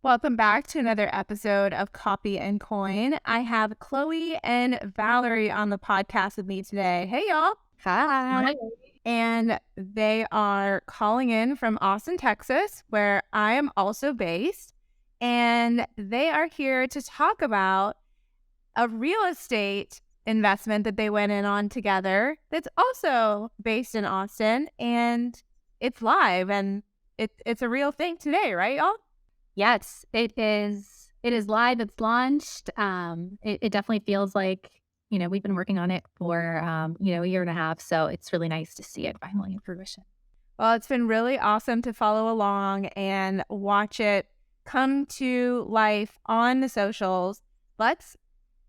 Welcome back to another episode of Copy and Coin. I have Chloe and Valerie on the podcast with me today. Hey, y'all. Hi. And they are calling in from Austin, Texas, where I am also based. And they are here to talk about a real estate investment that they went in on together that's also based in Austin. And it's live and it's a real thing today, right, y'all? Yes, it is. It is live. It's launched. It definitely feels like, we've been working on it for, a year and a half. So it's really nice to see it finally in fruition. Well, it's been really awesome to follow along and watch it come to life on the socials. Let's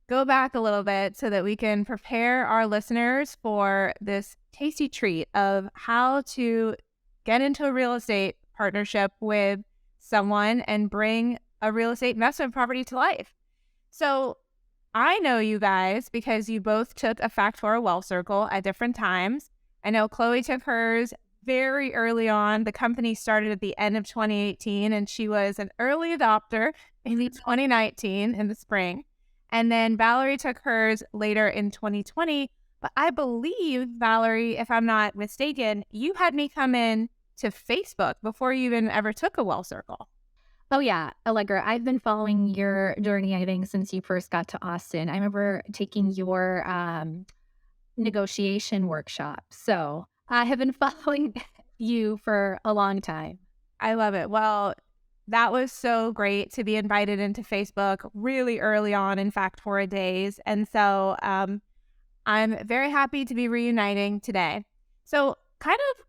go back a little bit so that we can prepare our listeners for this tasty treat of how to get into a real estate partnership with someone and bring a real estate investment property to life. So I know you guys because you both took a Factora Wealth Circle at different times. I know Chloe took hers very early on. The company started at the end of 2018 and she was an early adopter in 2019 in the spring. And then Valerie took hers later in 2020. But I believe, Valerie, if I'm not mistaken, you had me come in to Facebook before you even ever took a Wealth Circle. Oh, yeah. Allegra, I've been following your journey, I think, since you first got to Austin. I remember taking your negotiation workshop. So I have been following you for a long time. I love it. Well, that was so great to be invited into Facebook really early on in Factora days. And so I'm very happy to be reuniting today. So kind of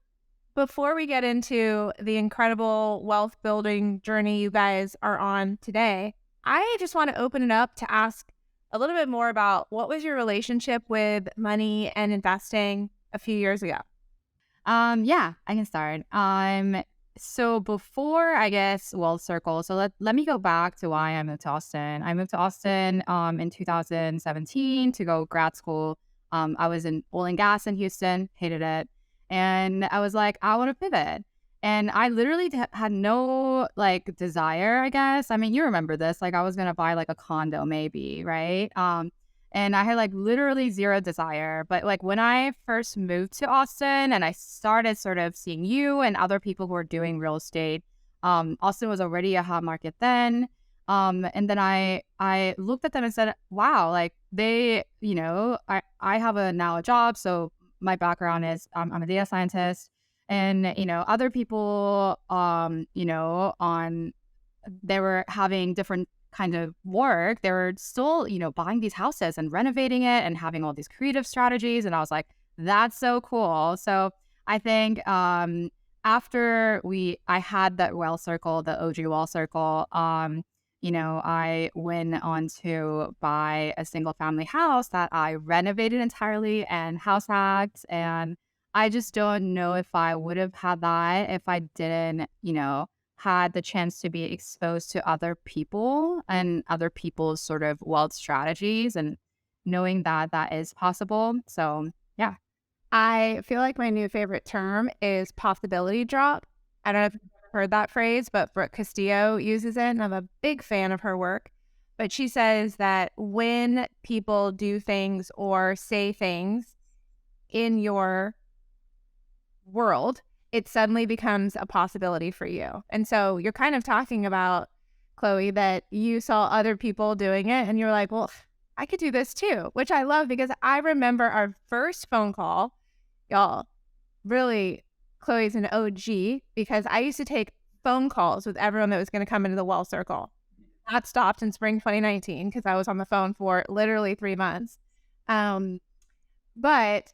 before we get into the incredible wealth building journey you guys are on today, I just want to open it up to ask a little bit more about what was your relationship with money and investing a few years ago? Yeah, I can start. So before I guess Wealth Circle, so let me go back to why I moved to Austin. I moved to Austin in 2017 to go grad school. I was in oil and gas in Houston, hated it. And I was like, I want to pivot. And I literally had no like desire, I guess. I mean, you remember this. Like I was gonna buy like a condo maybe, right? And I had like literally zero desire. But like when I first moved to Austin and I started sort of seeing you and other people who were doing real estate, Austin was already a hot market then. And then I looked at them and said, wow, like they, I have now a job. So my background is I'm a data scientist, and other people they were having different kind of work. They were still buying these houses and renovating it and having all these creative strategies, and I was like, that's so cool. So I think after I had that Wealth Circle, the OG Wealth Circle, I went on to buy a single family house that I renovated entirely and house hacked. And I just don't know if I would have had that if I didn't, had the chance to be exposed to other people and other people's sort of wealth strategies and knowing that that is possible. So, yeah. I feel like my new favorite term is possibility drop. I don't know if you've heard that phrase, but Brooke Castillo uses it, and I'm a big fan of her work. But she says that when people do things or say things in your world, it suddenly becomes a possibility for you. And so you're kind of talking about, Chloe, that you saw other people doing it and you're like, well, I could do this too, which I love because I remember our first phone call, y'all. Really, Chloe's an OG because I used to take phone calls with everyone that was going to come into the Wealth Circle. That stopped in spring 2019 because I was on the phone for literally 3 months. But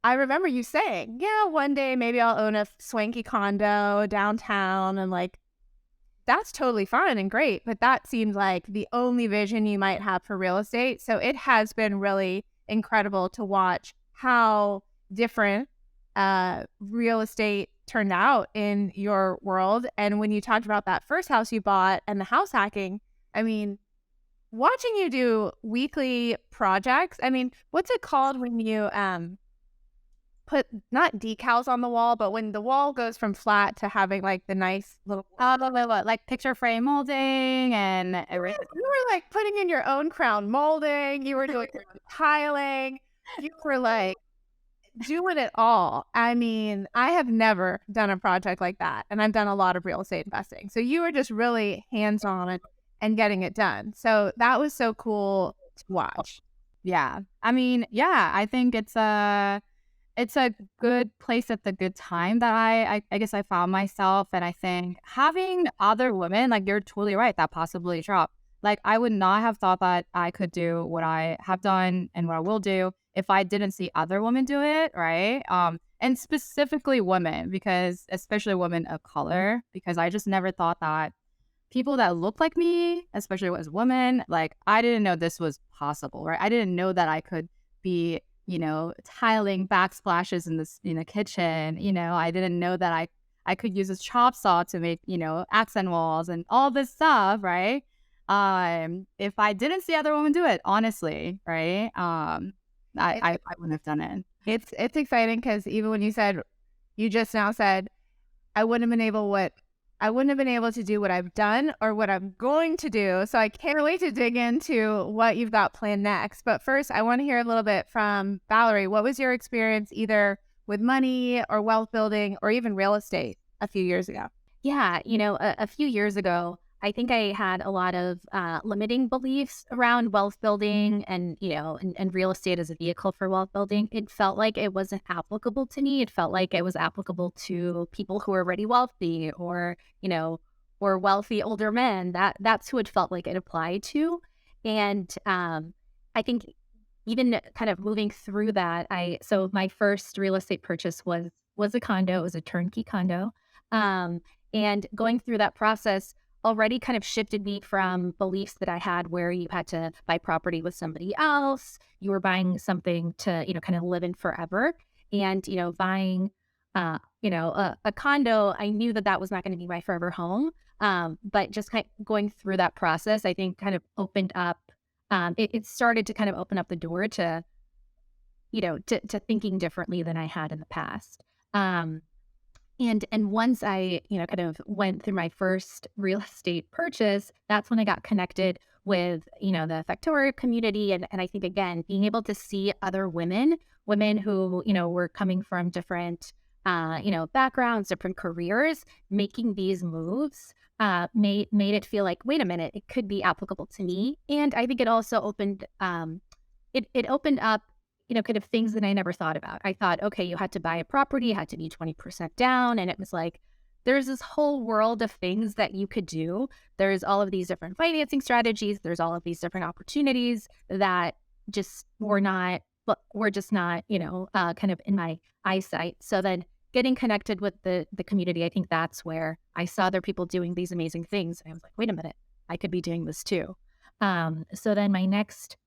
I remember you saying, yeah, one day maybe I'll own a swanky condo downtown, and like, that's totally fine and great. But that seems like the only vision you might have for real estate. So it has been really incredible to watch how different real estate turned out in your world. And when you talked about that first house you bought and the house hacking, I mean, watching you do weekly projects, I mean, what's it called when you put not decals on the wall, but when the wall goes from flat to having like the nice little like picture frame molding and everything. you were like putting in your own crown molding, you were doing your own tiling, you were like doing it all. I mean, I have never done a project like that, and I've done a lot of real estate investing. So you were just really hands-on and getting it done. So that was so cool to watch. Yeah. I mean, yeah, I think it's a good place at the good time that I guess I found myself. And I think having other women, like you're totally right, that possibly drop. Like I would not have thought that I could do what I have done and what I will do if I didn't see other women do it, right? And specifically women, because especially women of color, because I just never thought that people that look like me, especially as women, like I didn't know this was possible, right? I didn't know that I could be, tiling backsplashes in the kitchen. I didn't know that I could use a chop saw to make, accent walls and all this stuff, right? If I didn't see other women do it, honestly, right? I wouldn't have done it. It's exciting because even when you just now said, I wouldn't have been able to do what I've done or what I'm going to do. So I can't wait to dig into what you've got planned next. But first, I want to hear a little bit from Valerie. What was your experience either with money or wealth building or even real estate a few years ago? Yeah, a few years ago, I think I had a lot of limiting beliefs around wealth building and, and real estate as a vehicle for wealth building. It felt like it wasn't applicable to me. It felt like it was applicable to people who are already wealthy or or wealthy older men. That's who it felt like it applied to. And I think even kind of moving through that, so my first real estate purchase was a condo. It was a turnkey condo. And going through that process already kind of shifted me from beliefs that I had where you had to buy property with somebody else. You were buying something to, kind of live in forever. And, buying, a condo, I knew that was not going to be my forever home. But just kind of going through that process, I think kind of opened up, it started to kind of open up the door to, to thinking differently than I had in the past. And once I, kind of went through my first real estate purchase, that's when I got connected with, the Factora community. And I think, again, being able to see other women who, were coming from different, backgrounds, different careers, making these moves, made it feel like, wait a minute, it could be applicable to me. And I think it also opened, it opened up kind of things that I never thought about. I thought, okay, you had to buy a property, it had to be 20% down. And it was like, there's this whole world of things that you could do. There's all of these different financing strategies. There's all of these different opportunities that just were just not, kind of in my eyesight. So then getting connected with the community, I think that's where I saw other people doing these amazing things. And I was like, wait a minute, I could be doing this too. So then my next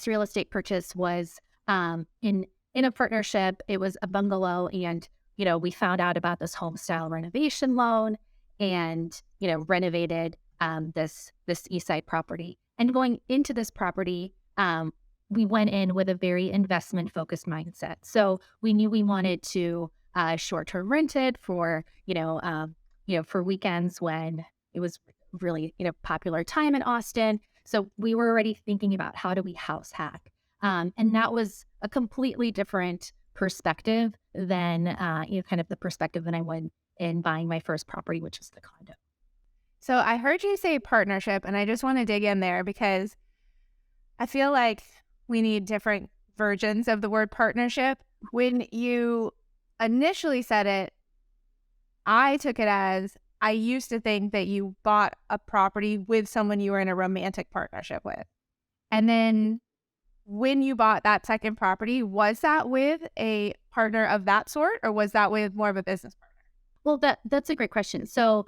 real estate purchase was in a partnership. It was a bungalow, and we found out about this home style renovation loan, and renovated this east side property. And going into this property, we went in with a very investment focused mindset. So we knew we wanted to short term rent it for for weekends when it was really popular time in Austin. So we were already thinking about how do we house hack. And that was a completely different perspective than, kind of the perspective that I went in buying my first property, which is the condo. So I heard you say partnership, and I just want to dig in there because I feel like we need different versions of the word partnership. When you initially said it, I took it as I used to think that you bought a property with someone you were in a romantic partnership with. And then when you bought that second property, was that with a partner of that sort, or was that with more of a business partner? Well, that's a great question. So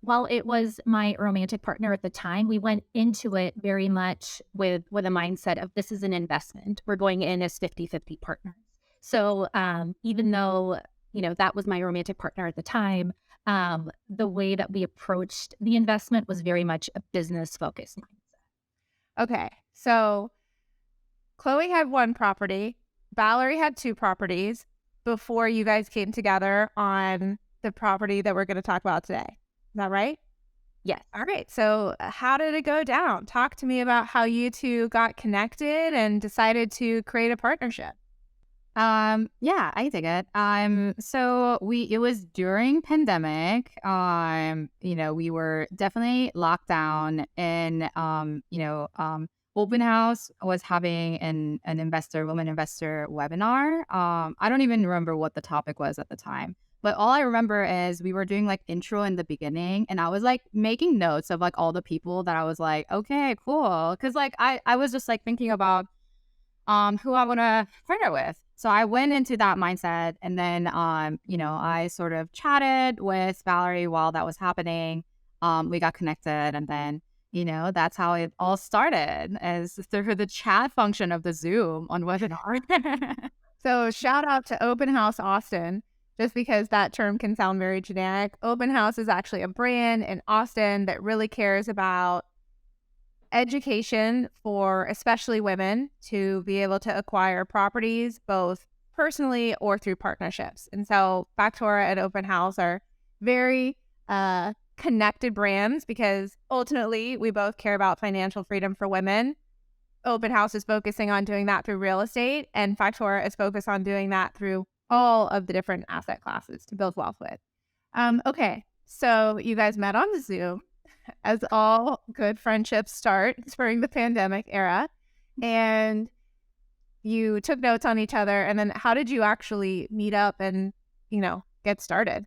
while it was my romantic partner at the time, we went into it very much with a mindset of this is an investment. We're going in as 50-50 partners. So even though, that was my romantic partner at the time, the way that we approached the investment was very much a business focused mindset. Okay. So Chloe had one property, Valerie had 2 properties before you guys came together on the property that we're going to talk about today. Is that right? Yes. All right. So, how did it go down? Talk to me about how you two got connected and decided to create a partnership. Yeah, I dig it. So it was during pandemic. We were definitely locked down and open house was having an woman investor webinar. I don't even remember what the topic was at the time. But all I remember is we were doing like intro in the beginning and I was like making notes of like all the people that I was like, okay, cool. Cause like I was just like thinking about who I want to partner with. So I went into that mindset and then, I sort of chatted with Valerie while that was happening. We got connected and then, that's how it all started as through the chat function of the Zoom on webinar. So, shout out to Open House Austin, just because that term can sound very generic. Open House is actually a brand in Austin that really cares about education for especially women to be able to acquire properties both personally or through partnerships. And so Factora and Open House are very connected brands because ultimately we both care about financial freedom for women. Open House is focusing on doing that through real estate and Factora is focused on doing that through all of the different asset classes to build wealth with. Okay, so you guys met on the Zoom, as all good friendships start during the pandemic era. And you took notes on each other. And then how did you actually meet up and, get started?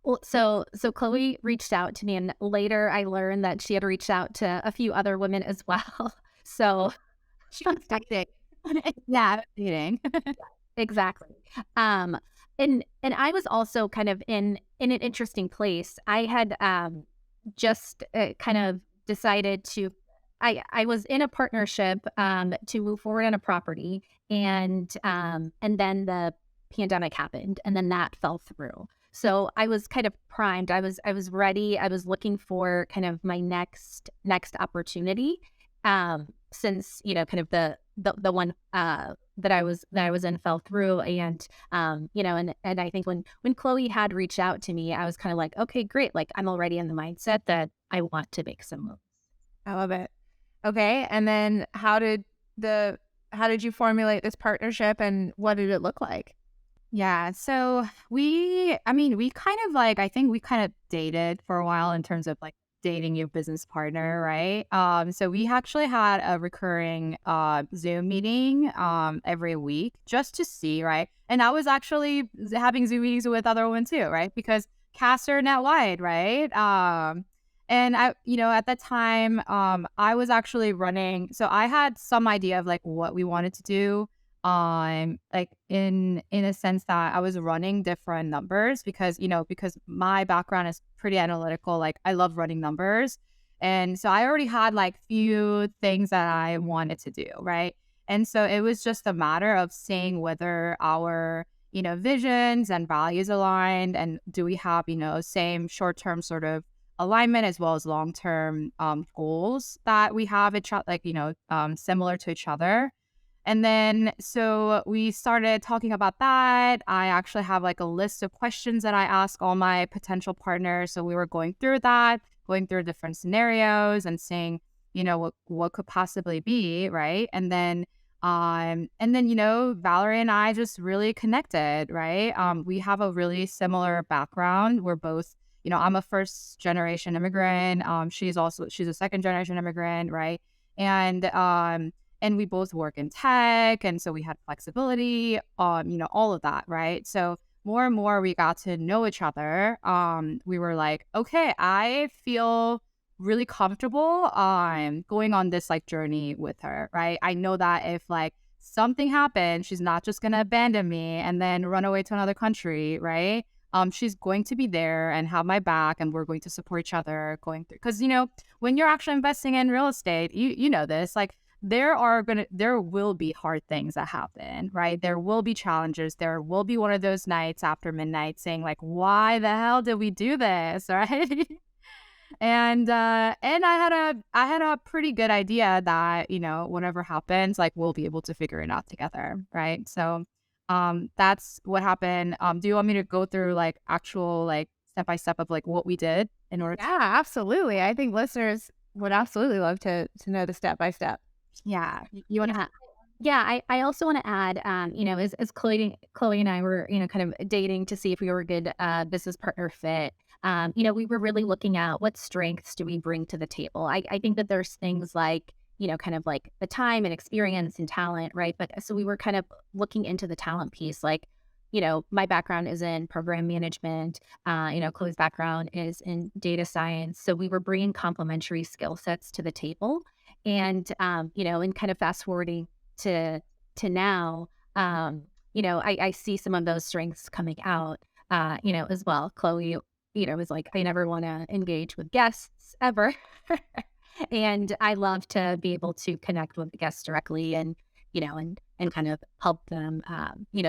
Well, so Chloe reached out to me and later I learned that she had reached out to a few other women as well. So She was dating. yeah, Dating. exactly. And I was also kind of in an interesting place. I had just kind of decided to I was in a partnership to move forward on a property and then the pandemic happened and then that fell through. So I was kind of primed. I was ready. I was looking for kind of my next opportunity since kind of the one that I was in fell through and and I think when Chloe had reached out to me, I was kind of like, okay, great, like I'm already in the mindset that I want to make some moves. I love it. Okay, and then how did you formulate this partnership and what did it look like? Yeah, so I think we kind of dated for a while in terms of like dating your business partner, right? So we actually had a recurring Zoom meeting every week just to see, right? And I was actually having Zoom meetings with other women too, right? Because casts are net wide, right? And at that time, I was actually running. So I had some idea of like what we wanted to do. Like in a sense that I was running different numbers because my background is pretty analytical. Like I love running numbers. And so I already had like few things that I wanted to do, right? And so it was just a matter of seeing whether our, visions and values aligned and do we have, same short-term sort of alignment as well as long-term goals that we have similar to each other. And then, so we started talking about that. I actually have like a list of questions that I ask all my potential partners. So we were going through different scenarios and seeing, what could possibly be, right? And then, Valerie and I just really connected, right? We have a really similar background. We're both, I'm a first generation immigrant. She's a second generation immigrant, right? And we both work in tech. And so we had flexibility, all of that, right? So more and more we got to know each other. We were like, okay, I feel really comfortable going on this like journey with her, right? I know that if like something happens, she's not just going to abandon me and then run away to another country, right? She's going to be there and have my back and we're going to support each other going through. Because, when you're actually investing in real estate, you know this, like, there will be hard things that happen, right? There will be challenges. There will be one of those nights after midnight saying like, why the hell did we do this? Right. And I had a pretty good idea that, whatever happens, like we'll be able to figure it out together, right? So that's what happened. Do you want me to go through like actual like step by step of like what we did in order to Yeah, absolutely. I think listeners would absolutely love to know the step by step. yeah, you want to Yeah. Yeah, I also want to add, as Chloe and I were, kind of dating to see if we were a good business partner fit. We were really looking at what strengths do we bring to the table. I think that there's things like, kind of like the time and experience and talent, right? But so we were kind of looking into the talent piece, like, my background is in program management. Chloe's background is in data science. So we were bringing complementary skill sets to the table, and kind of fast forwarding to now, I see some of those strengths coming out, as well. Chloe, is like, I never want to engage with guests ever. And I love to be able to connect with the guests directly and kind of help them,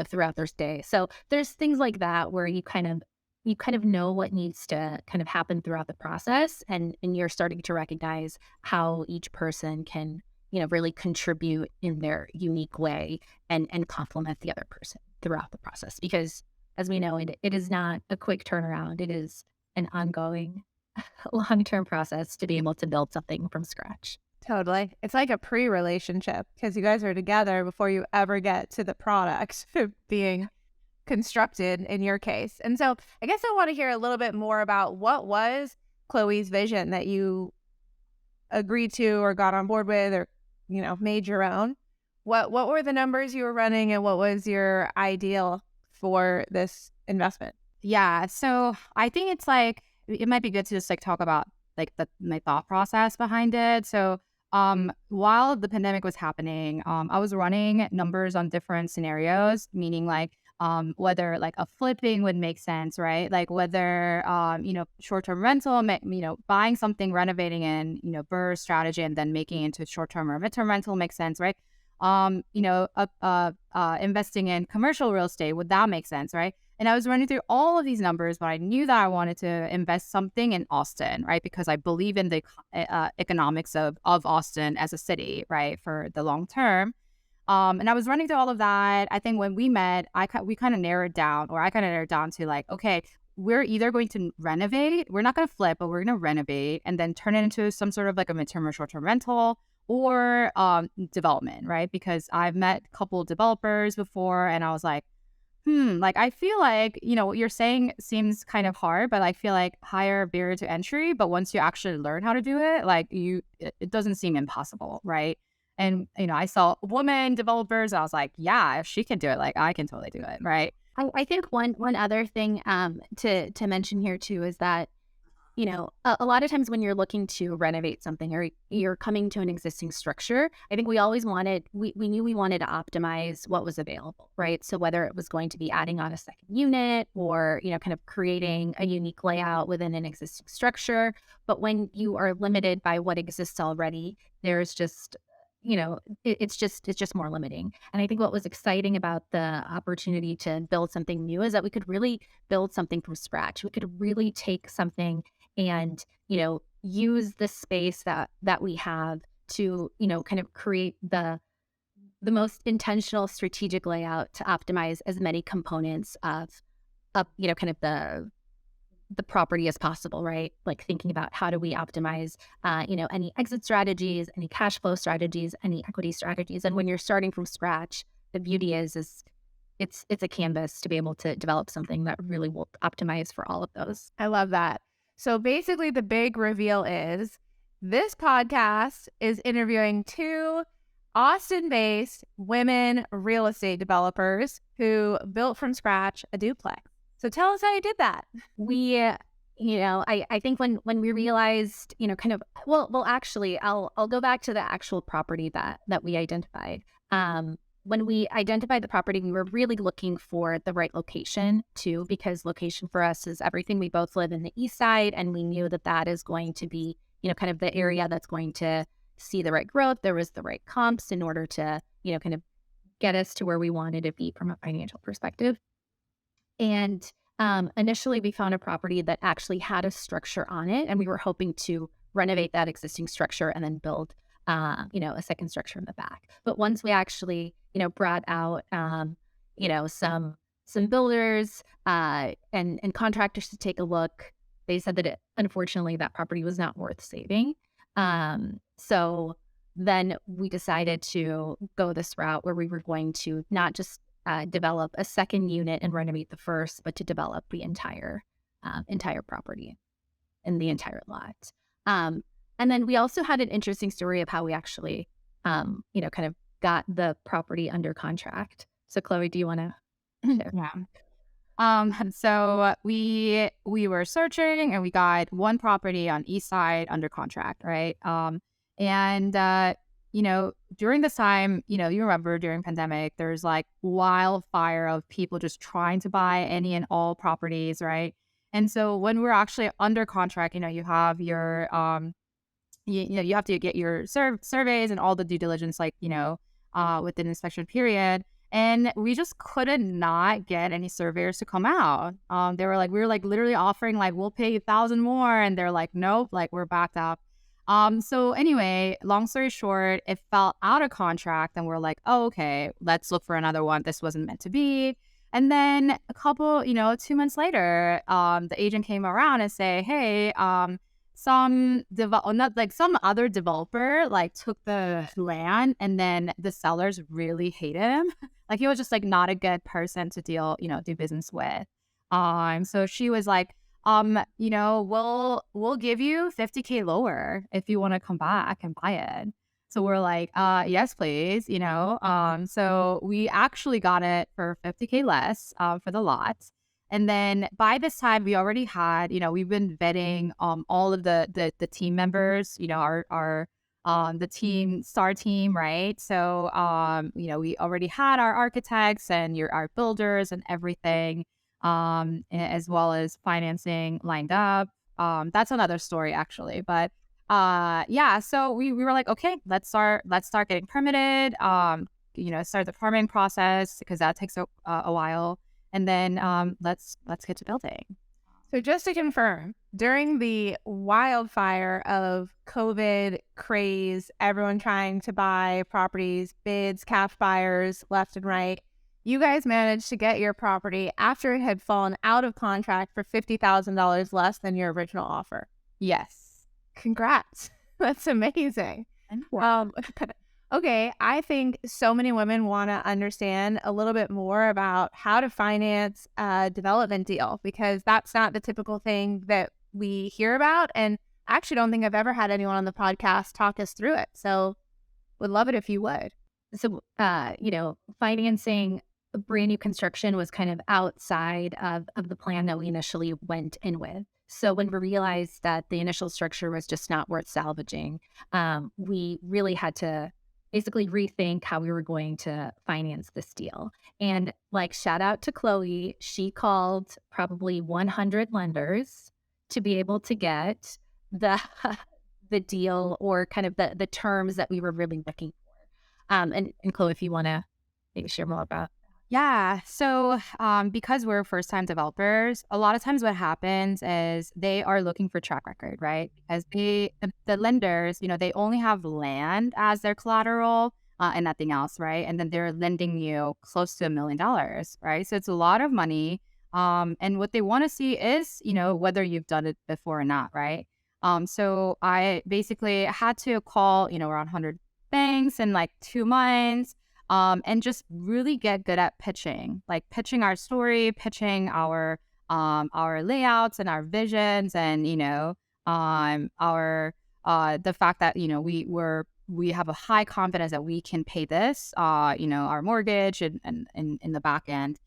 throughout their day. So there's things like that where you kind of know what needs to kind of happen throughout the process, and you're starting to recognize how each person can really contribute in their unique way and complement the other person throughout the process. Because as we know, it is not a quick turnaround. It is an ongoing long-term process to be able to build something from scratch. Totally. It's like a pre-relationship because you guys are together before you ever get to the product being constructed in your case. And so I guess I want to hear a little bit more about what was Chloe's vision that you agreed to or got on board with or, made your own. What were the numbers you were running and what was your ideal for this investment? Yeah, so I think it's like it might be good to just like talk about like my thought process behind it. So while the pandemic was happening, I was running numbers on different scenarios, meaning like whether like a flipping would make sense, right? Like whether short-term rental, buying something, renovating and burst strategy and then making it into short-term or mid-term rental makes sense, right? Investing in commercial real estate, would that make sense, right? And I was running through all of these numbers, but I knew that I wanted to invest something in Austin, right? Because I believe in the economics of Austin as a city, right, for the long term. And I was running through all of that. I think when we met, we kind of narrowed down, or I kind of narrowed down to like, okay, we're either going to renovate, we're not going to flip, but we're going to renovate and then turn it into some sort of like a midterm or short-term rental or development, right? Because I've met a couple of developers before and I was like, like I feel like, what you're saying seems kind of hard, but I feel like higher barrier to entry. But once you actually learn how to do it, like it doesn't seem impossible, right? And, I saw women developers. I was like, yeah, if she can do it, like I can totally do it, right? I think one other thing to mention here too is that a lot of times when you're looking to renovate something or you're coming to an existing structure, I think we always we knew we wanted to optimize what was available, right? So whether it was going to be adding on a second unit or, kind of creating a unique layout within an existing structure. But when you are limited by what exists already, there's just it's just more limiting. And I think what was exciting about the opportunity to build something new is that we could really build something from scratch. We could really take something and use the space that we have to kind of create the most intentional strategic layout to optimize as many components of kind of the property as possible, right? Like thinking about how do we optimize, any exit strategies, any cash flow strategies, any equity strategies. And when you're starting from scratch, the beauty is it's a canvas to be able to develop something that really will optimize for all of those. I love that. So basically the big reveal is this podcast is interviewing two Austin-based women real estate developers who built from scratch a duplex. So tell us how you did that. We, I think when we realized, kind of, well, actually, I'll go back to the actual property that we identified. When we identified the property, we were really looking for the right location too, because location for us is everything. We both live in the east side, and we knew that is going to be, kind of the area that's going to see the right growth. There was the right comps in order to, kind of get us to where we wanted to be from a financial perspective. And Initially, we found a property that actually had a structure on it, and we were hoping to renovate that existing structure and then build, a second structure in the back. But once we actually, brought out, some builders and contractors to take a look, they said that unfortunately, that property was not worth saving. So then we decided to go this route where we were going to not just develop a second unit and renovate the first, but to develop the entire property and the entire lot. And then we also had an interesting story of how we actually, kind of got the property under contract. So, Chloe, do you want to share? Yeah. So we were searching and we got one property on East Side under contract, right? And during this time, you remember during pandemic, there's like wildfire of people just trying to buy any and all properties, right? And so when we're actually under contract, you have your you have to get your surveys and all the due diligence, like within inspection period. And we just couldn't not get any surveyors to come out. We were like literally offering like, we'll pay 1,000 more. And they're like, nope, like we're backed up. So anyway, long story short, it fell out of contract and we're like, oh, okay, let's look for another one. This wasn't meant to be. And then a couple, 2 months later, the agent came around and say, hey, some other developer like took the land and then the sellers really hated him. Like he was just like not a good person to do business with. So she was like, we'll give you 50K lower if you want to come back and buy it. So we're like, yes, please, so we actually got it for 50K less for the lot. And then by this time we already had, we've been vetting all of the team members, our the team, star team, right? So we already had our architects and our builders and everything, as well as financing lined up. That's another story actually, but so we were like, okay, let's start getting permitted, start the permitting process because that takes a while. And then let's get to building. So just to confirm, during the wildfire of COVID craze, everyone trying to buy properties, bids, cash buyers left and right, you guys managed to get your property after it had fallen out of contract for $50,000 less than your original offer. Yes. Congrats. That's amazing. Okay, I think so many women want to understand a little bit more about how to finance a development deal because that's not the typical thing that we hear about. And I actually don't think I've ever had anyone on the podcast talk us through it. So would love it if you would. So, financing a brand new construction was kind of outside of the plan that we initially went in with. So when we realized that the initial structure was just not worth salvaging, we really had to basically rethink how we were going to finance this deal. And like, shout out to Chloe, she called probably 100 lenders to be able to get the deal or kind of the terms that we were really looking for. And Chloe, if you want to maybe share more about. Yeah. So because we're first-time developers, a lot of times what happens is they are looking for track record, right? Because the lenders, they only have land as their collateral and nothing else, right? And then they're lending you close to $1 million, right? So it's a lot of money. And what they want to see is, whether you've done it before or not, right? So I basically had to call, around 100 banks in like 2 months. And just really get good at pitching our story, pitching our layouts and our visions and, the fact that, we have a high confidence that we can pay this, our mortgage and in the back end.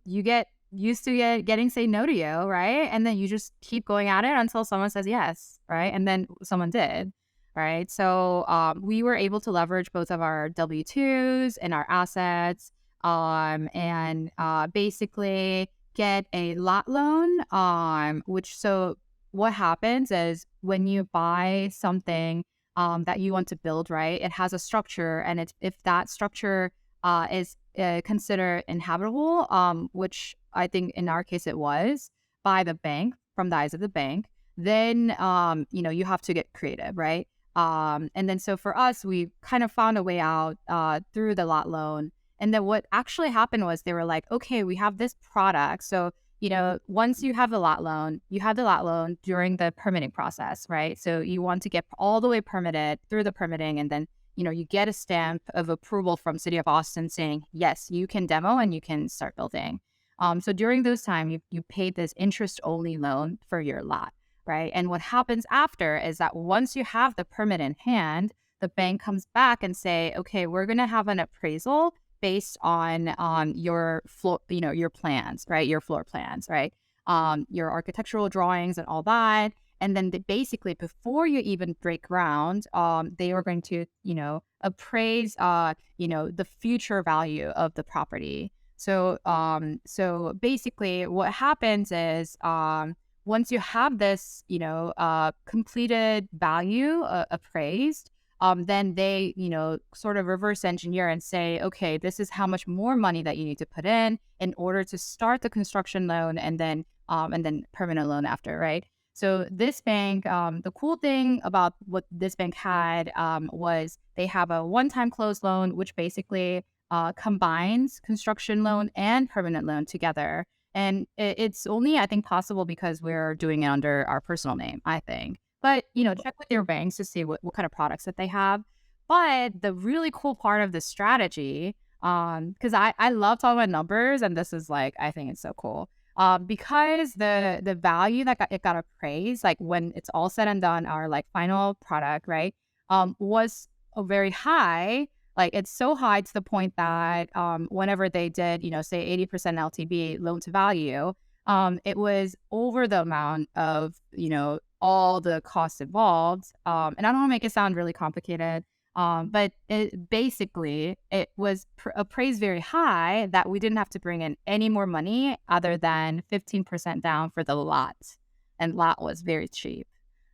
You get used to getting say no to you, right? And then you just keep going at it until someone says yes, right? And then someone did. Right. So we were able to leverage both of our W-2s and our assets and basically get a lot loan, so what happens is when you buy something that you want to build, right, it has a structure. And if that structure is considered inhabitable, which I think in our case it was by the bank, from the eyes of the bank, then you have to get creative, right? And then so for us, we kind of found a way out through the lot loan. And then what actually happened was they were like, okay, we have this product. So, once you have the lot loan, you have the lot loan during the permitting process, right? So you want to get all the way permitted through the permitting, and then, you get a stamp of approval from City of Austin saying, yes, you can demo and you can start building. So during those time, you paid this interest-only loan for your lot, right? And what happens after is that once you have the permit in hand, the bank comes back and say, okay, we're going to have an appraisal based on your floor, your plans, right? Your floor plans, right? Your architectural drawings and all that. And then basically before you even break ground, they are going to, appraise, the future value of the property. So, basically what happens is, once you have this, completed value appraised, then they, sort of reverse engineer and say, okay, this is how much more money that you need to put in order to start the construction loan and then permanent loan after, right? So this bank, the cool thing about what this bank had was they have a one-time close loan, which basically combines construction loan and permanent loan together. And it's only, I think, possible because we're doing it under our personal name, I think. But, check with your banks to see what kind of products that they have. But the really cool part of this strategy, because I love talking about numbers, and this is like, I think it's so cool. Because the value that it got appraised, like when it's all said and done, our like final product, right, was very high. Like it's so high to the point that whenever they did, say 80% LTV, loan to value, it was over the amount of, all the costs involved. And I don't want to make it sound really complicated, but it was appraised very high that we didn't have to bring in any more money other than 15% down for the lot. And lot was very cheap.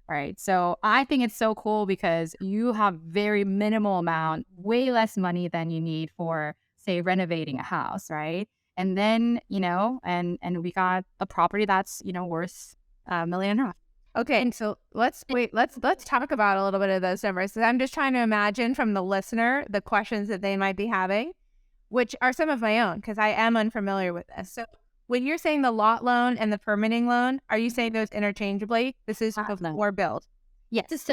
Right. So I think it's so cool because you have very minimal amount, way less money than you need for, say, renovating a house. Right. And then, and we got a property that's, worth $1.5 million. Okay, and so let's talk about a little bit of those numbers. I'm just trying to imagine from the listener the questions that they might be having, which are some of my own because I am unfamiliar with this. So when you're saying the lot loan and the permitting loan, are you saying those interchangeably? This is before build. Yes.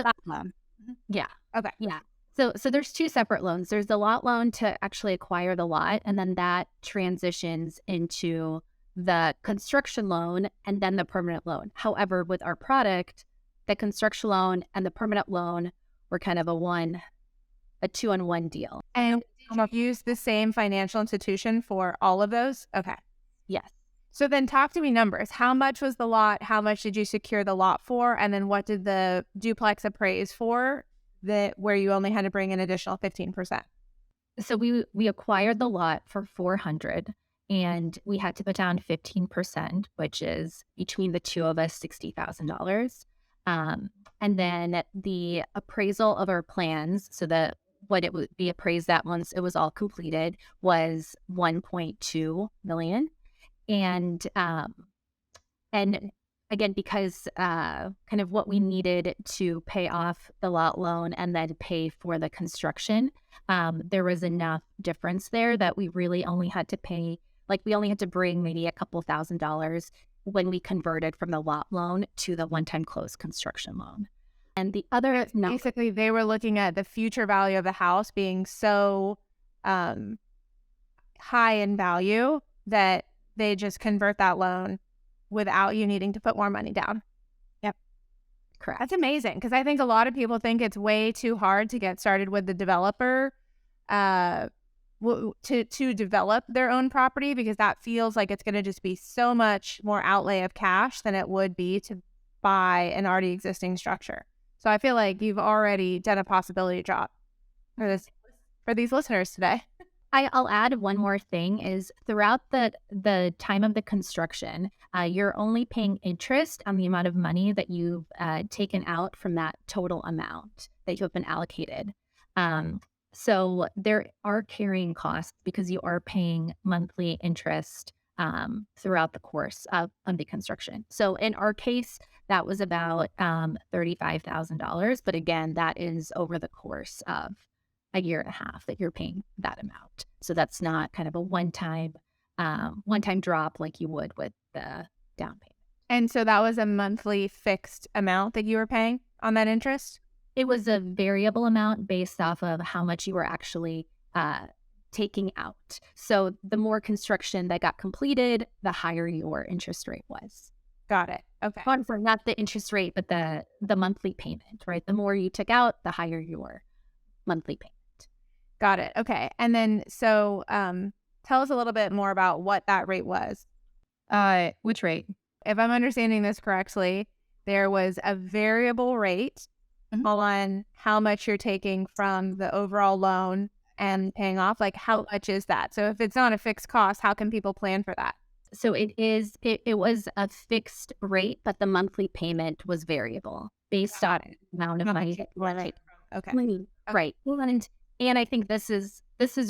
Yeah. Okay. Yeah. So there's two separate loans. There's the lot loan to actually acquire the lot, and then that transitions into the construction loan and then the permanent loan. However, with our product, the construction loan and the permanent loan were kind of a 2-in-1 deal. And you use the same financial institution for all of those? Okay. Yes. So then talk to me numbers. How much was the lot? How much did you secure the lot for? And then what did the duplex appraise for where you only had to bring an additional 15%? So we acquired the lot for $400,000 and we had to put down 15%, which is between the two of us $60,000. And then the appraisal of our plans, so that what it would be appraised at once it was all completed, was $1.2 million. And again, because kind of what we needed to pay off the lot loan and then pay for the construction, there was enough difference there that we really only had to pay, like we only had to bring maybe a couple $1,000s when we converted from the lot loan to the one-time close construction loan. And the other, basically, they were looking at the future value of the house being so high in value that they just convert that loan without you needing to put more money down. Yep. Correct. That's amazing because I think a lot of people think it's way too hard to get started with the developer to develop their own property because that feels like it's going to just be so much more outlay of cash than it would be to buy an already existing structure. So I feel like you've already done a possibility drop for these listeners today. I'll add one more thing is throughout the time of the construction, you're only paying interest on the amount of money that you've taken out from that total amount that you have been allocated. So there are carrying costs because you are paying monthly interest throughout the course of the construction. So in our case, that was about $35,000. But again, that is over the course of a year and a half that you're paying that amount. So that's not kind of a one time drop like you would with the down payment. And so that was a monthly fixed amount that you were paying on that interest? It was a variable amount based off of how much you were actually taking out. So the more construction that got completed, the higher your interest rate was. Got it. Okay. For not the interest rate, but the monthly payment, right? The more you took out, the higher your monthly payment. Got it. Okay. And then, so tell us a little bit more about what that rate was. Which rate? If I'm understanding this correctly, there was a variable rate on how much you're taking from the overall loan and paying off. Like, how much is that? So if it's not a fixed cost, how can people plan for that? So it was a fixed rate, but the monthly payment was variable based on the amount of money. Right. Okay. Right. And I think this is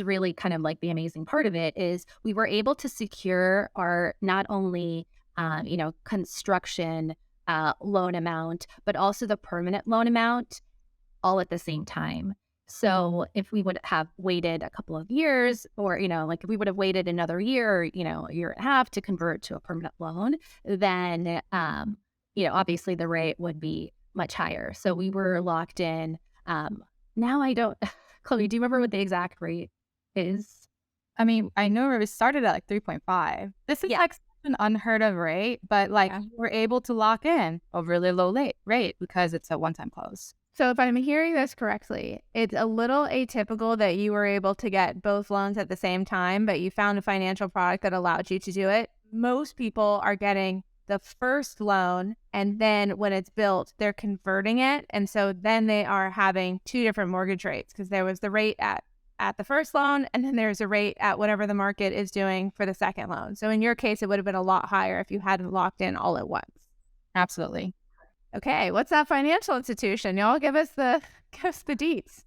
really kind of like the amazing part of it is we were able to secure our not only construction loan amount, but also the permanent loan amount all at the same time. So if we would have waited a couple of years or, like if we would have waited another year, a year and a half to convert to a permanent loan, then, obviously the rate would be much higher. So we were locked in. Now I don't, Chloe, do you remember what the exact rate is? I mean, I know it started at like 3.5. This is like an unheard of rate, but like we're able to lock in a really low rate because it's a one-time close. So if I'm hearing this correctly, it's a little atypical that you were able to get both loans at the same time, but you found a financial product that allowed you to do it. Most people are getting the first loan, and then when it's built, they're converting it. And so then they are having two different mortgage rates because there was the rate at the first loan, and then there's a rate at whatever the market is doing for the second loan. So in your case, it would have been a lot higher if you hadn't locked in all at once. Absolutely. Okay, what's that financial institution? Y'all give us the deets.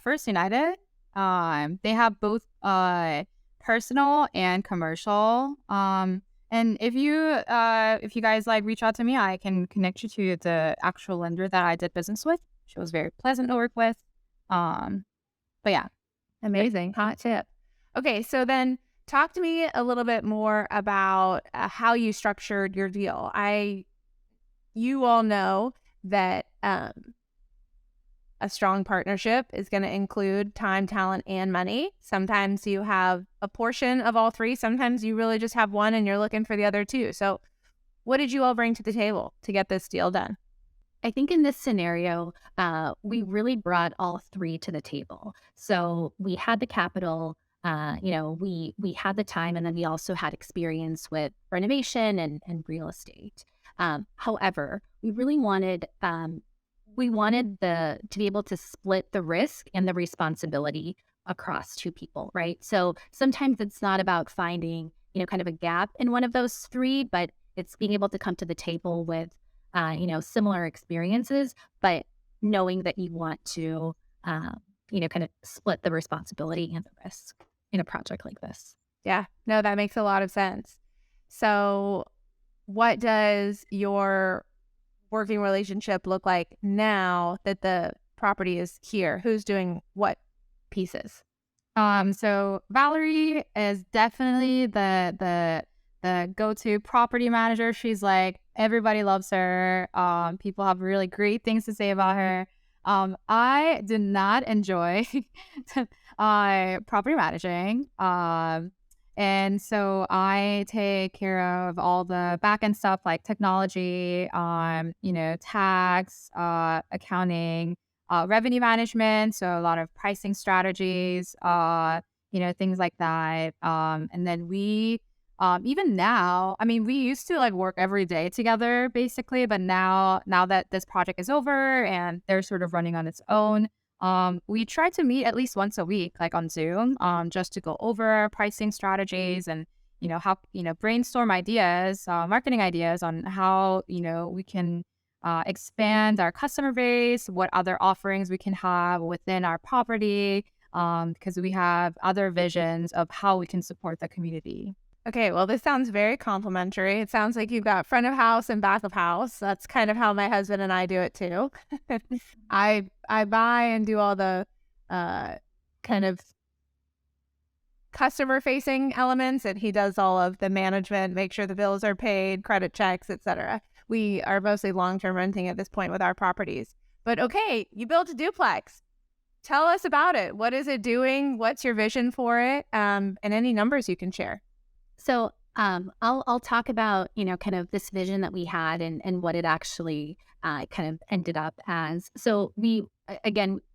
First United. They have both personal and commercial. And if you guys like reach out to me, I can connect you to the actual lender that I did business with. She was very pleasant to work with. But yeah, amazing hot tip. Okay, so then talk to me a little bit more about how you structured your deal. You all know that a strong partnership is going to include time, talent, and money. Sometimes you have a portion of all three. Sometimes you really just have one and you're looking for the other two. So what did you all bring to the table to get this deal done? I think in this scenario, we really brought all three to the table. So we had the capital, we had the time, and then we also had experience with renovation and real estate. However, we really wanted to be able to split the risk and the responsibility across two people, right? So sometimes it's not about finding, kind of a gap in one of those three, but it's being able to come to the table with, similar experiences, but knowing that you want to, kind of split the responsibility and the risk in a project like this. Yeah, no, that makes a lot of sense. So what does your working relationship look like now that the property is here? Who's doing what pieces? So Valerie is definitely the go-to property manager. She's like, everybody loves her. People have really great things to say about her. I did not enjoy property managing. And so I take care of all the back end stuff like technology, tax, accounting, revenue management. So a lot of pricing strategies, things like that. And then we, even now, I mean, we used to like work every day together basically, but now that this project is over and they're sort of running on its own, we try to meet at least once a week, like on Zoom, just to go over pricing strategies and, how, brainstorm ideas, marketing ideas on how, we can expand our customer base, what other offerings we can have within our property, because we have other visions of how we can support the community. Okay, well, this sounds very complimentary. It sounds like you've got front of house and back of house. That's kind of how my husband and I do it too. I buy and do all the kind of customer facing elements, and he does all of the management, make sure the bills are paid, credit checks, etc. We are mostly long-term renting at this point with our properties. But okay, you built a duplex. Tell us about it. What is it doing? What's your vision for it? And any numbers you can share. So I'll talk about, kind of this vision that we had and what it actually kind of ended up as. So we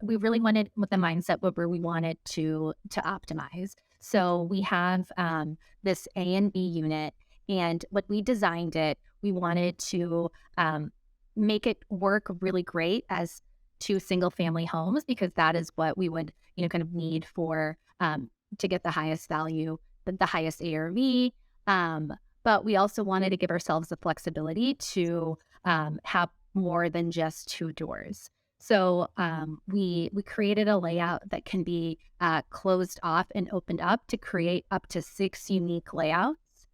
really wanted with the mindset where we wanted to optimize. So we have this A and B unit, and when we designed it, we wanted to make it work really great as two single family homes, because that is what we would, kind of need for to get the highest value, the highest ARV. But we also wanted to give ourselves the flexibility to have more than just two doors. So we created a layout that can be closed off and opened up to create up to 6 unique layouts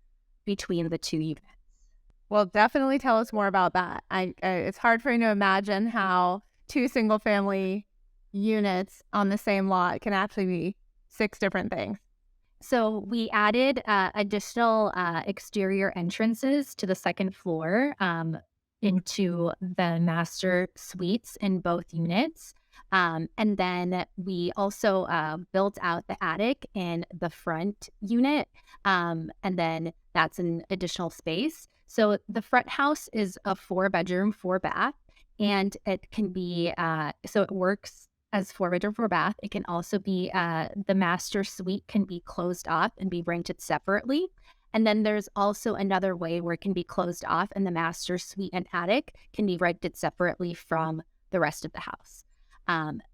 between the two units. Well, definitely tell us more about that. It's hard for me to imagine how 2 single family units on the same lot can actually be 6 different things. So we added additional exterior entrances to the second floor into the master suites in both units. And then we also built out the attic in the front unit. And then that's an additional space. So the front house is a 4-bedroom, 4-bath, and it can be, so it works as 4-bedroom, 4-bath. It can also be, the master suite can be closed off and be rented separately. And then there's also another way where it can be closed off and the master suite and attic can be rented separately from the rest of the house.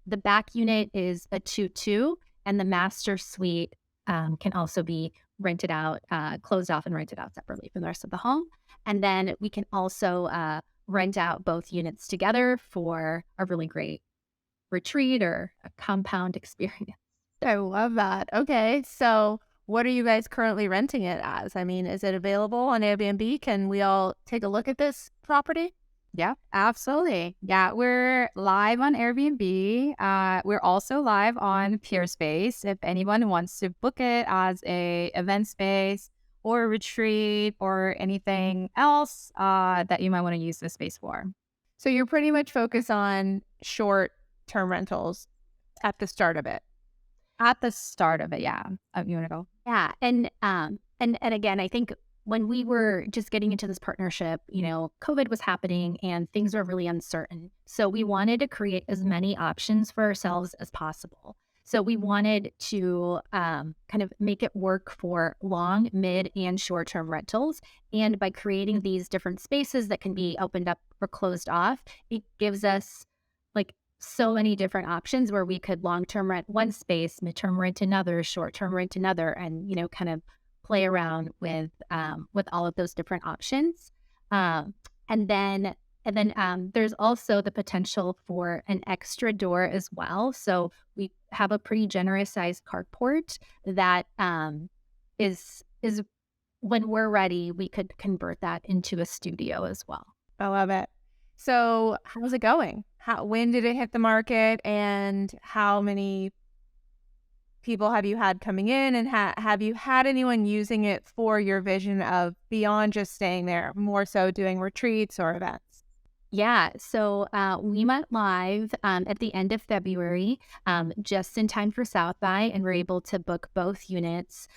The back unit is a 2-2, and the master suite can also be rented out, closed off and rented out separately from the rest of the home. And then we can also rent out both units together for a really great retreat or a compound experience. I love that. Okay, so what are you guys currently renting it as? I mean, is it available on Airbnb? Can we all take a look at this property? Yeah, absolutely. Yeah, we're live on Airbnb. We're also live on Peerspace. If anyone wants to book it as a event space or a retreat or anything else that you might want to use this space for. So you're pretty much focused on short-term rentals at the start of it. At the start of it, yeah. You want to go? Yeah, and again, I think when we were just getting into this partnership, COVID was happening and things were really uncertain. So we wanted to create as many options for ourselves as possible. So we wanted to kind of make it work for long, mid, and short-term rentals. And by creating these different spaces that can be opened up or closed off, it gives us like so many different options where we could long-term rent one space, mid-term rent another, short-term rent another, and kind of play around with all of those different options. And then there's also the potential for an extra door as well. So we have a pretty generous sized carport that is when we're ready, we could convert that into a studio as well. I love it. So how's it going? When did it hit the market, and how many people have you had coming in, and have you had anyone using it for your vision of beyond just staying there, more so doing retreats or events? Yeah, so we went live at the end of February, just in time for South by, and we're able to book both units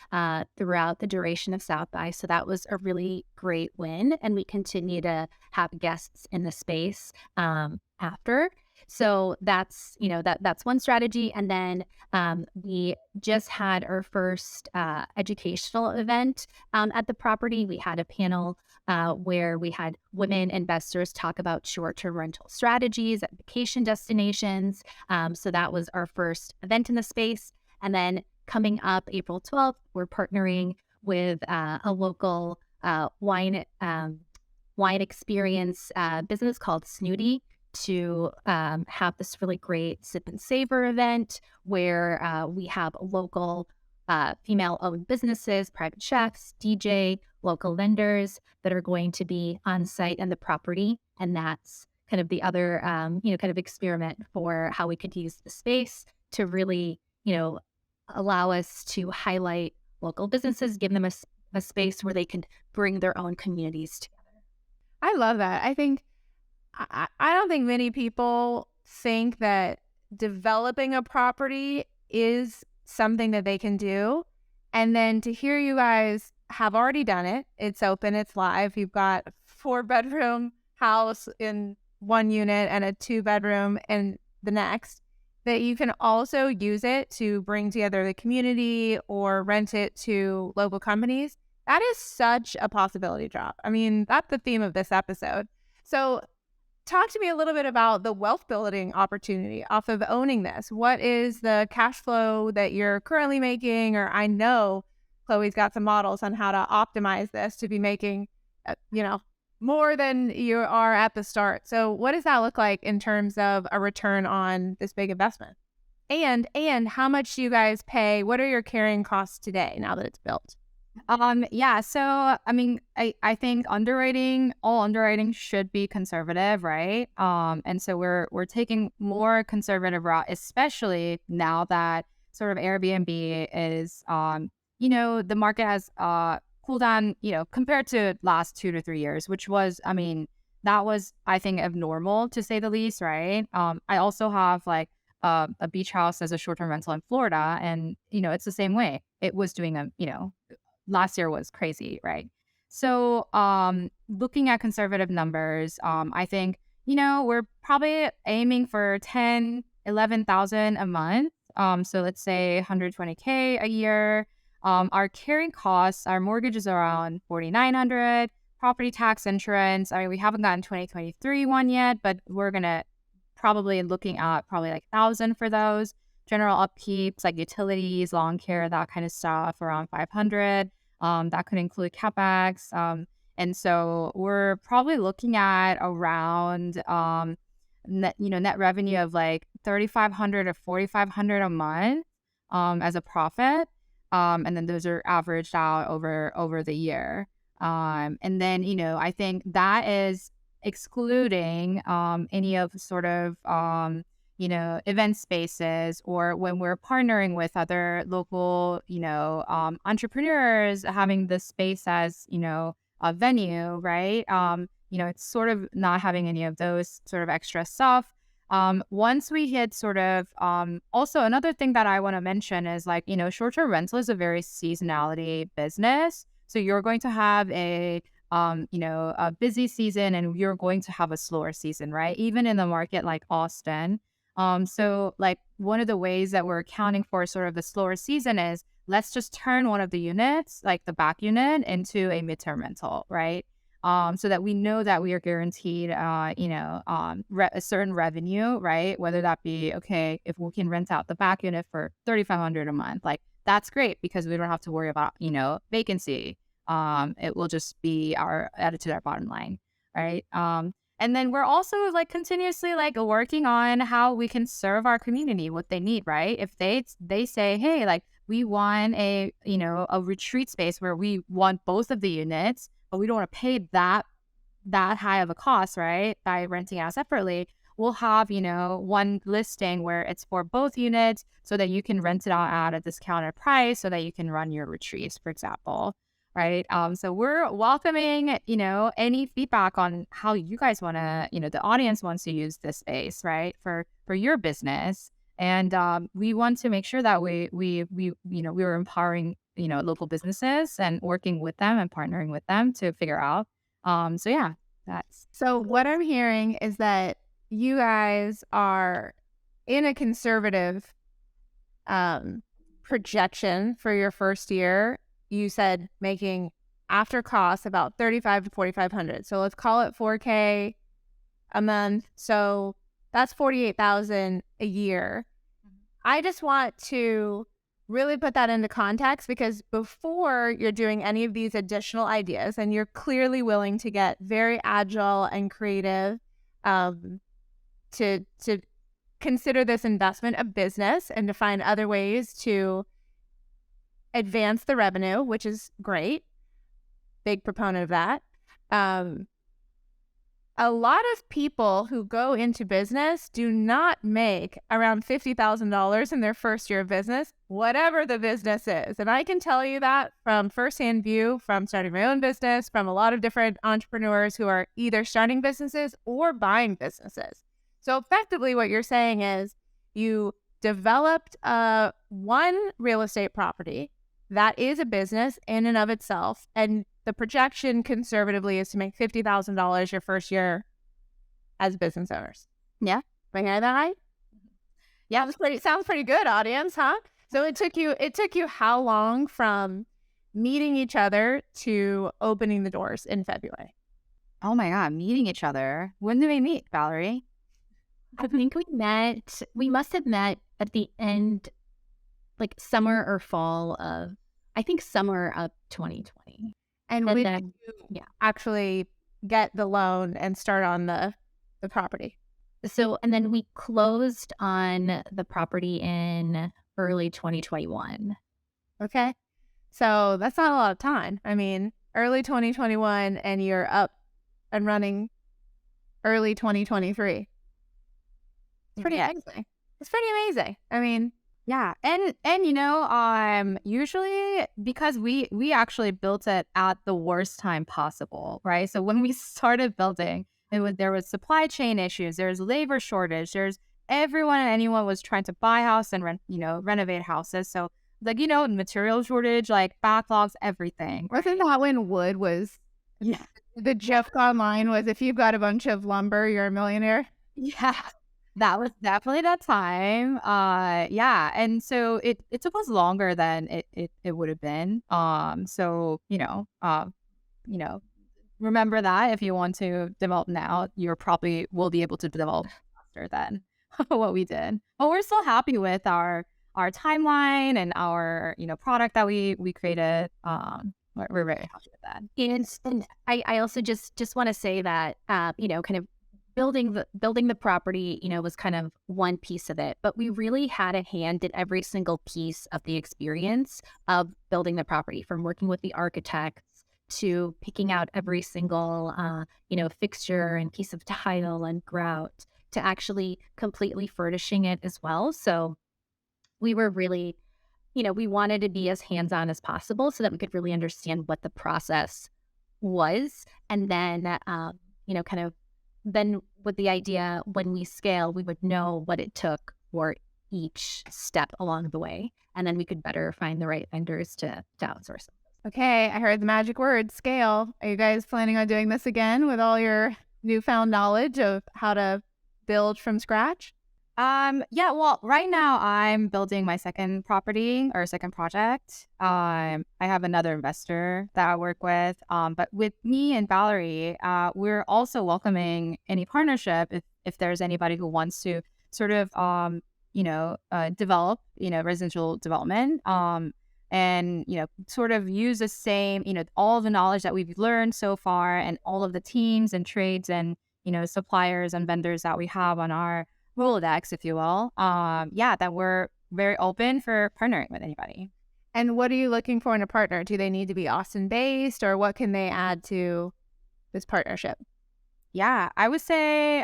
throughout the duration of South by. So that was a really great win, and we continue to have guests in the space after. So that's that's one strategy. And then we just had our first educational event at the property. We had a panel where we had women investors talk about short-term rental strategies at vacation destinations. So that was our first event in the space. And then coming up April 12th, we're partnering with a local wine wine experience business called Snooty to have this really great sip and savor event where we have local female-owned businesses, private chefs, DJ, local vendors that are going to be on site and the property. And that's kind of the other, kind of experiment for how we could use the space to really, allow us to highlight local businesses, give them a space where they can bring their own communities together. I love that. I don't think many people think that developing a property is something that they can do. And then to hear you guys have already done it, it's open, it's live. You've got a 4-bedroom house in one unit and a 2-bedroom in the next, that you can also use it to bring together the community or rent it to local companies. That is such a possibility drop. I mean, that's the theme of this episode. So talk to me a little bit about the wealth building opportunity off of owning this. What is the cash flow that you're currently making? Or I know Chloe's got some models on how to optimize this to be making, more than you are at the start. So what does that look like in terms of a return on this big investment? And how much do you guys pay? What are your carrying costs today now that it's built? So I mean, I think all underwriting should be conservative, right? And so we're taking more conservative route, especially now that sort of Airbnb is the market has cooled down, compared to last 2 to 3 years, which was, that was, I think, abnormal to say the least, right? I also have like a beach house as a short-term rental in Florida, and it's the same way. It was doing last year was crazy, right? So looking at conservative numbers, I think, we're probably aiming for 10, 11,000 a month. So let's say 120K a year. Our carrying costs, our mortgage is around 4,900, property tax, insurance. I mean, we haven't gotten 2023 one yet, but we're going to probably looking at probably like 1,000 for those. General upkeeps like utilities, lawn care, that kind of stuff, around 500. That could include CapEx. And so we're probably looking at around net revenue of like 3,500 to 4,500 a month as a profit. And then those are averaged out over the year. And then, I think that is excluding any of sort of event spaces, or when we're partnering with other local, entrepreneurs, having the space as, a venue, right? It's sort of not having any of those sort of extra stuff. Once we hit sort of, also another thing that I want to mention is like, short-term rental is a very seasonality business. So you're going to have a busy season, and you're going to have a slower season, right? Even in the market like Austin. So like one of the ways that we're accounting for sort of the slower season is let's just turn one of the units, like the back unit, into a midterm rental, right? So that we know that we are guaranteed, a certain revenue, right? Whether that be, okay, if we can rent out the back unit for $3,500 a month, like that's great because we don't have to worry about, vacancy. It will just be added to our bottom line, right? And then we're also like continuously like working on how we can serve our community, what they need, right? If they say, hey, like we want a retreat space where we want both of the units, but we don't want to pay that high of a cost, right? By renting out separately, we'll have, one listing where it's for both units so that you can rent it out at a discounted price so that you can run your retreats, for example. Right. So we're welcoming, any feedback on how you guys want to, the audience wants to use this space, right, for your business. And we want to make sure that we're empowering, local businesses and working with them and partnering with them to figure out. So what I'm hearing is that you guys are in a conservative projection for your first year. You said making after costs about 3,500 to 4,500. So let's call it 4K a month. So that's 48,000 a year. I just want to really put that into context, because before you're doing any of these additional ideas and you're clearly willing to get very agile and creative, to consider this investment a business and to find other ways to advance the revenue, which is great. Big proponent of that. A lot of people who go into business do not make around $50,000 in their first year of business, whatever the business is. And I can tell you that from firsthand view, from starting my own business, from a lot of different entrepreneurs who are either starting businesses or buying businesses. So effectively what you're saying is you developed one real estate property that is a business in and of itself, and the projection conservatively is to make $50,000 your first year as business owners. Yeah. Am I hearing that right? Yeah, sounds pretty good, audience, huh? So it took you how long from meeting each other to opening the doors in February? Oh my God, meeting each other. When did we meet, Valerie? I think we must have met at the end, like summer or fall of, I think summer of 2020. And And when then, did you actually get the loan and start on the property? So, and then we closed on the property in early 2021. Okay. So that's not a lot of time. I mean, early 2021 and you're up and running early 2023. It's pretty amazing. It's pretty amazing. I mean, yeah. And usually because we actually built it at the worst time possible, right? So when we started building, there was supply chain issues, there's labor shortage, there's everyone and anyone was trying to buy a house and renovate houses. So material shortage, like backlogs, everything. wasn't that when wood was the joke online was, if you've got a bunch of lumber, you're a millionaire? Yeah. That was definitely that time. And so it took us longer than it would have been. So remember that if you want to develop now, you probably will be able to develop faster than what we did. But we're still happy with our timeline and our product that we created. We're very happy with that. And I also just want to say that kind of building the property, was kind of one piece of it, but we really had a hand in every single piece of the experience of building the property, from working with the architects to picking out every single, fixture and piece of tile and grout, to actually completely furnishing it as well. So we were really, we wanted to be as hands-on as possible so that we could really understand what the process was. And then, kind of, then with the idea, when we scale, we would know what it took for each step along the way. And then we could better find the right vendors to outsource. Okay, I heard the magic word, scale. Are you guys planning on doing this again with all your newfound knowledge of how to build from scratch? Well, right now I'm building my second property or second project. I have another investor that I work with. But with me and Valerie, we're also welcoming any partnership if there's anybody who wants to sort of develop, residential development. And sort of use the same, all the knowledge that we've learned so far, and all of the teams and trades and suppliers and vendors that we have on our Rolodex, if you will, that we're very open for partnering with anybody. And what are you looking for in a partner? Do they need to be Austin-based, or what can they add to this partnership? Yeah, I would say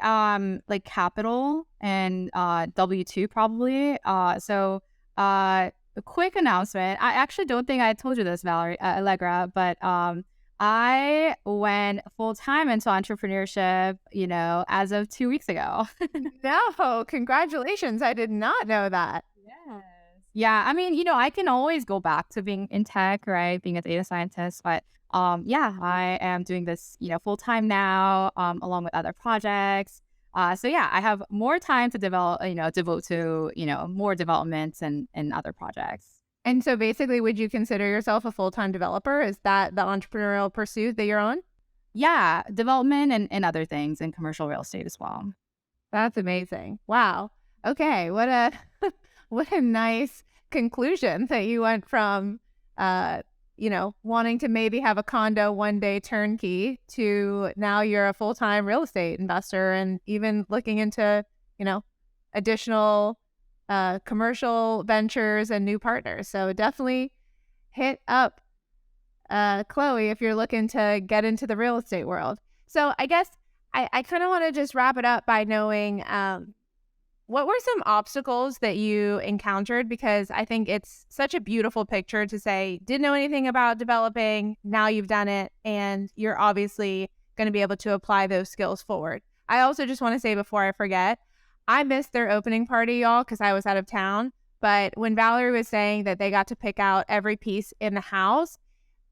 like capital and W-2 probably. A quick announcement. I actually don't think I told you this, Valerie, Allegra, but I went full-time into entrepreneurship, as of 2 weeks ago. No, congratulations. I did not know that. Yes. Yeah, I mean, I can always go back to being in tech, right? Being a data scientist, but I am doing this, full-time now, along with other projects. I have more time to devote to, more developments and other projects. And so basically, would you consider yourself a full-time developer? Is that the entrepreneurial pursuit that you're on? Yeah, development and other things, and commercial real estate as well. That's amazing. Wow. Okay, what a nice conclusion that you went from, wanting to maybe have a condo one day turnkey to now you're a full-time real estate investor and even looking into, additional commercial ventures and new partners. So definitely hit up Chloe if you're looking to get into the real estate world. So I guess I kind of want to just wrap it up by knowing what were some obstacles that you encountered? Because I think it's such a beautiful picture to say, didn't know anything about developing, now you've done it, and you're obviously going to be able to apply those skills forward. I also just want to say before I forget, I missed their opening party, y'all, because I was out of town. But when Valerie was saying that they got to pick out every piece in the house,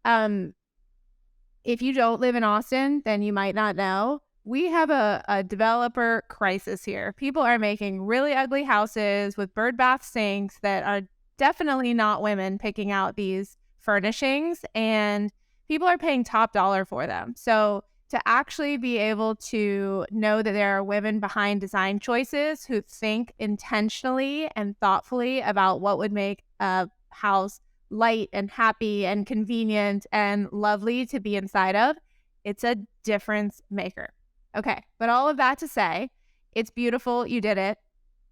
if you don't live in Austin, then you might not know. We have a developer crisis here. People are making really ugly houses with bird bath sinks that are definitely not women picking out these furnishings, and people are paying top dollar for them. So to actually be able to know that there are women behind design choices who think intentionally and thoughtfully about what would make a house light and happy and convenient and lovely to be inside of, it's a difference maker. Okay, but all of that to say, it's beautiful. You did it.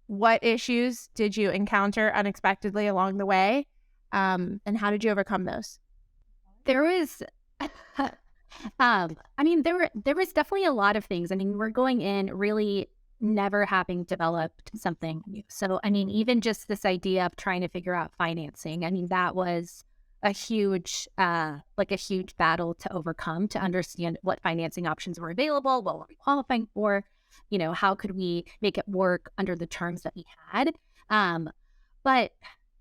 What issues did you encounter unexpectedly along the way? And how did you overcome those? There was, there was definitely a lot of things. I mean, we're going in really never having developed something new. So, even just this idea of trying to figure out financing, that was a huge battle to overcome, to understand what financing options were available, what were we qualifying for, how could we make it work under the terms that we had. But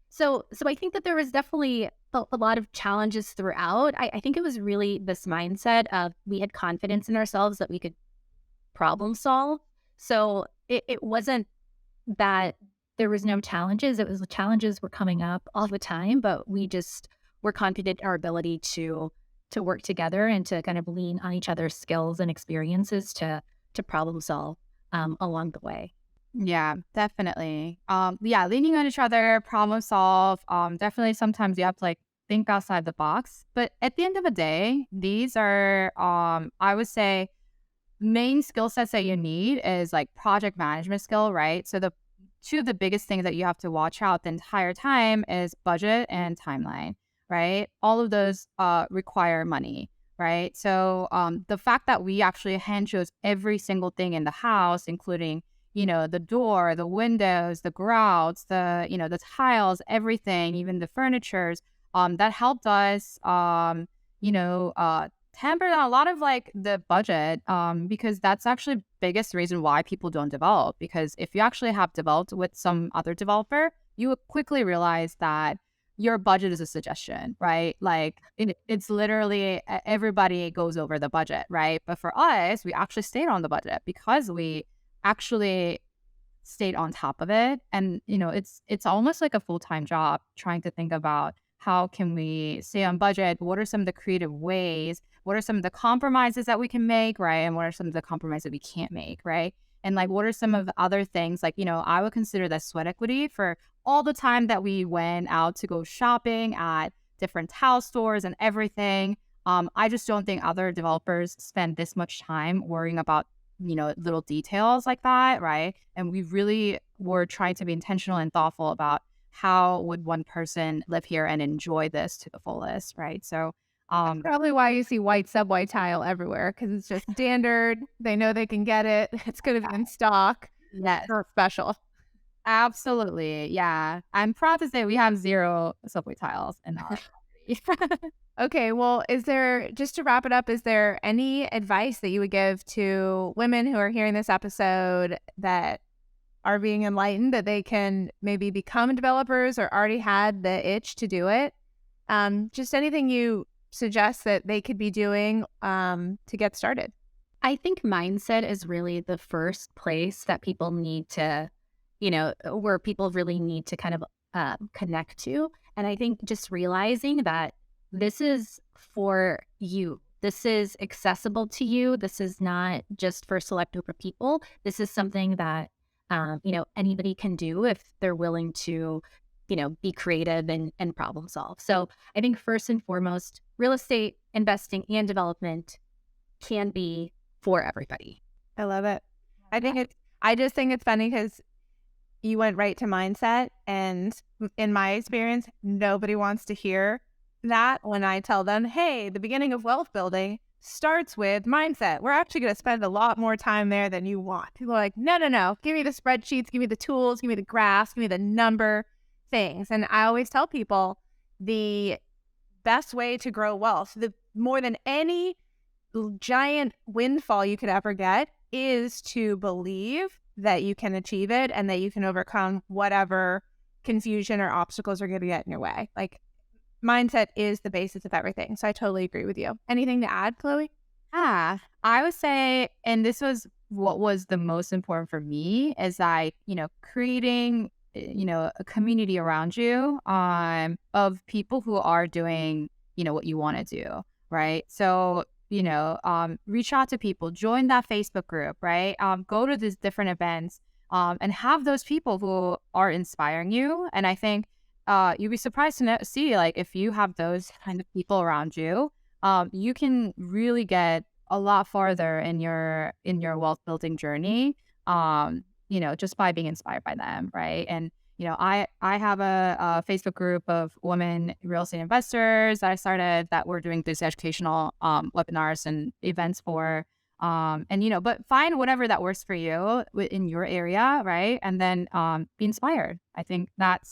so I think that there was definitely a lot of challenges throughout. I think it was really this mindset of we had confidence in ourselves that we could problem solve. So it wasn't that there was no challenges. It was the challenges were coming up all the time, but we just were confident in our ability to work together and to kind of lean on each other's skills and experiences to problem solve along the way. Yeah, definitely. Leaning on each other, problem solve. Definitely sometimes you have to think outside the box. But at the end of the day, these are I would say main skill sets that you need is project management skill, right? So the two of the biggest things that you have to watch out the entire time is budget and timeline, right? All of those require money, right? So the fact that we actually hand chose every single thing in the house, including the door, the windows, the grouts, the tiles, everything, even the furnitures, that helped us, temper down a lot of the budget, because that's actually the biggest reason why people don't develop. Because if you actually have developed with some other developer, you would quickly realize that your budget is a suggestion, right? It's literally everybody goes over the budget, right? But for us, we actually stayed on the budget because we actually stayed on top of it. And, it's almost like a full-time job trying to think about how can we stay on budget? What are some of the creative ways? What are some of the compromises that we can make, right? And what are some of the compromises that we can't make, right? And what are some of the other things? I would consider that sweat equity for all the time that we went out to go shopping at different tile stores and everything. I just don't think other developers spend this much time worrying about, little details like that, right? And we really were trying to be intentional and thoughtful about how would one person live here and enjoy this to the fullest, right? So that's probably why you see white subway tile everywhere, because it's just standard. They know they can get it. It's going to be in stock. Yes. It's not special. Absolutely. Yeah. I'm proud to say we have 0 subway tiles in our property. Okay. Well, just to wrap it up, is there any advice that you would give to women who are hearing this episode that are being enlightened that they can maybe become developers or already had the itch to do it? Just anything you suggest that they could be doing to get started? I think mindset is really the first place that people need to, where people really need to kind of connect to. And I think just realizing that this is for you. This is accessible to you. This is not just for a select group of people. This is something that, anybody can do if they're willing to be creative and problem solve. So I think first and foremost, real estate investing and development can be for everybody. I love it. I just think it's funny because you went right to mindset. And in my experience, nobody wants to hear that when I tell them, hey, the beginning of wealth building starts with mindset. We're actually going to spend a lot more time there than you want. People are like, no. Give me the spreadsheets, give me the tools, give me the graphs, give me the number things. And I always tell people the best way to grow wealth, the more than any giant windfall you could ever get, is to believe that you can achieve it and that you can overcome whatever confusion or obstacles are going to get in your way. Like, mindset is the basis of everything. So I totally agree with you. Anything to add, Chloe? Yeah, I would say, and this was what was the most important for me, is like, creating, a community around you of people who are doing, what you want to do, right? So, reach out to people, join that Facebook group, right? Go to these different events and have those people who are inspiring you. And I think you'd be surprised to see, like, if you have those kind of people around you, you can really get a lot farther in your wealth building journey, just by being inspired by them, right? And I have a Facebook group of women real estate investors that I started that we're doing these educational webinars and events for, but find whatever that works for you in your area, right? And then be inspired. I think that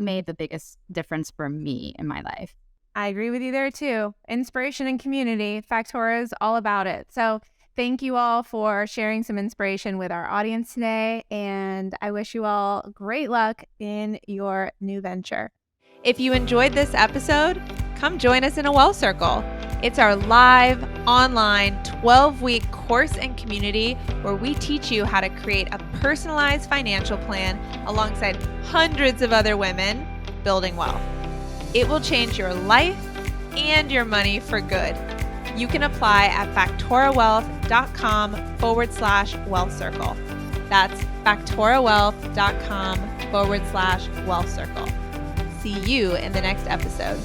made the biggest difference for me in my life. I agree with you there too. Inspiration and community. Factora is all about it. So thank you all for sharing some inspiration with our audience today. And I wish you all great luck in your new venture. If you enjoyed this episode, come join us in a Wealth Circle. It's our live, online, 12-week course and community where we teach you how to create a personalized financial plan alongside hundreds of other women building wealth. It will change your life and your money for good. You can apply at factorawealth.com/wealth circle. That's factorawealth.com/wealth circle. See you in the next episode.